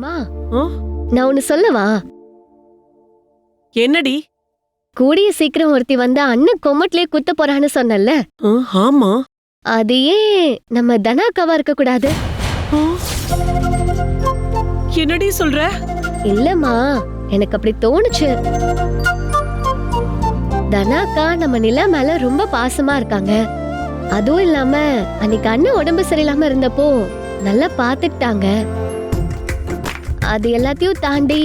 மா, ஆ? நான் ஒன்னு சொல்லவா? என்னடி? கூடிய சீக்கிரம் ஒருத்தி வந்தா அண்ணன் கொமட்லயே குத்த போறான்னு சொன்னல, ஆ, ஆமா. அது ஏன் நம்ம தனாக்காவா இருக்க கூடாது? ஆ? என்னடி சொல்ற? இல்லம்மா, எனக்கு அப்படி தோணுச்சு. தனாக்கா நம்ம நிலா மேல ரொம்ப பாசமா இருக்காங்க. அதுவும் இல்லாம அன்னைக்கு அண்ணன் உடம்பு சரியில்லாம இருந்தப்போ நல்லா பாத்துக்கிட்டாங்க. அது எல்லாத்தையும் தாண்டி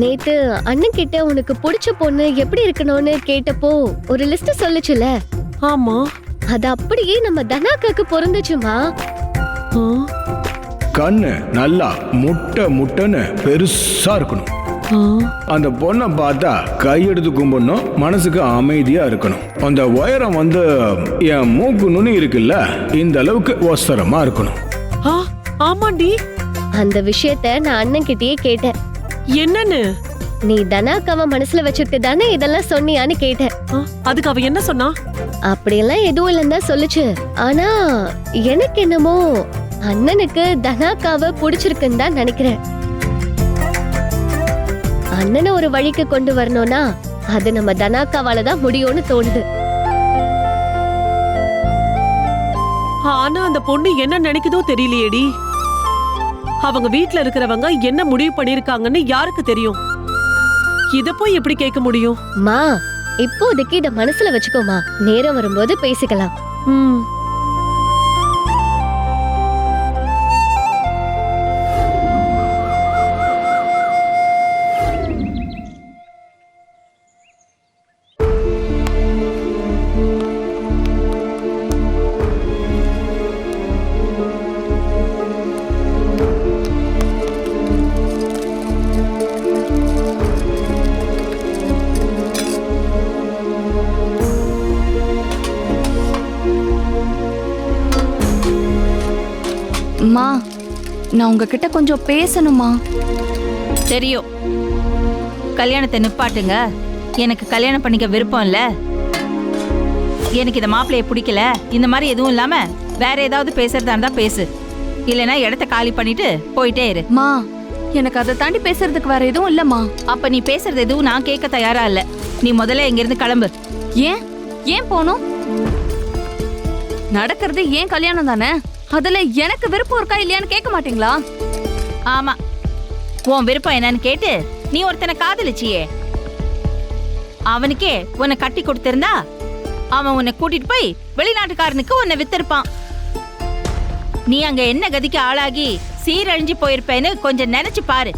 நேத்து அண்ணன் கிட்ட உனக்கு பிடிச்ச பொண்ணு எப்படி இருக்கணும்னு கேட்டப்போ ஒரு லிஸ்ட் சொல்லுச்சுல, ஆமா. அது அப்படியே நம்ம தனாக்காக்கு பொருந்துச்சுமா. ஆ? கண்ணு நல்லா முட்டைன்னு பெருசா இருக்கணும். ஆ? அந்த பொண்ணை பார்த்தா கையெடுத்து கும்பிடணும், மனசுக்கு அமைதியா இருக்கணும். அந்த உயரம் என் மூக்கு நுனி இருக்குல்ல, இந்த அளவுக்கு ஒசரமா இருக்கணும். ஆ, ஆமாண்டி. அந்த விஷயத்த நான் அண்ணன் கிட்டயே கேட்டேன். என்னன்னு? நீ தனாக்காவ மனசுல வச்சுட்டு தானே இதெல்லாம் சொன்னியான்னு கேட்டேன். ஆ, அதுக்கு அவ என்ன சொன்னா? அப்படியெல்லாம் எதுவும் இல்லைன்னு தான் சொல்லுச்சு. ஆனா எனக்கு என்னமோ அண்ணனுக்கு தனாக்காவ பிடிச்சிருக்குன்னு தான் நினைக்கிறேன். அண்ணனை ஒரு வழிக்கு கொண்டு வரணும்னா அது நம்ம தனாக்காவால தான் முடியும்னு தோணுது. ஆனா அந்த பொண்ணு என்ன நினைக்குதோ தெரியலையேடி. அவங்க வீட்ல இருக்கிறவங்க என்ன முடிவு பண்ணிருக்காங்கன்னு யாருக்கு தெரியும்? இத போய் எப்படி கேட்க முடியும்? மா, இப்போதைக்கு இத மனசுல வச்சுக்கோமா, நேரம் வரும்போது பேசிக்கலாம். ம். அம்மா, நான் உங்ககிட்ட கொஞ்சம் பேசணுமா? தெரியும். கல்யாணத்தை நிப்பாட்டுங்க. எனக்கு கல்யாணம் பண்ணிக்க விருப்பம் இல்ல. எனக்கு இந்த மாப்பிள்ளைய பிடிக்கல. இந்த மாதிரி எதுவும் இல்லாம வேற ஏதாவது பேசுறதா இருந்தா பேசு. இல்லனா இடத்த காலி பண்ணிட்டு போயிட்டே இரு. மா, எனக்கு அதை தாண்டி பேசுறதுக்கு வேற எதுவும் இல்லம்மா. அப்ப நீ பேசுறது எதுவும் நான் கேட்க தயாரா இல்ல. நீ முதல்ல இங்க இருந்து கிளம்பு. ஏன் ஏன் போகணும்? நடக்கிறது ஏன் கல்யாணம் தானே. அதுல எனக்கு விருப்பம் இருக்கா இல்லையான்னு கேட்க மாட்டீங்களா? ஆமா, உன் விருப்பம் என்னன்னு கேட்டு நீ ஒருத்தனை காதலிச்சியே, அவனுக்கே உன்னை கட்டி கொடுத்திருந்தா அவன் உன்னை கூட்டிட்டு போய் வெளிநாட்டுக்காரனுக்கு உன்னை வித்திருப்பான். நீ அங்க என்ன கதிக்கு ஆளாகி சீரழிஞ்சு போயிருப்பேன்னு கொஞ்சம் நினைச்சு பாரு.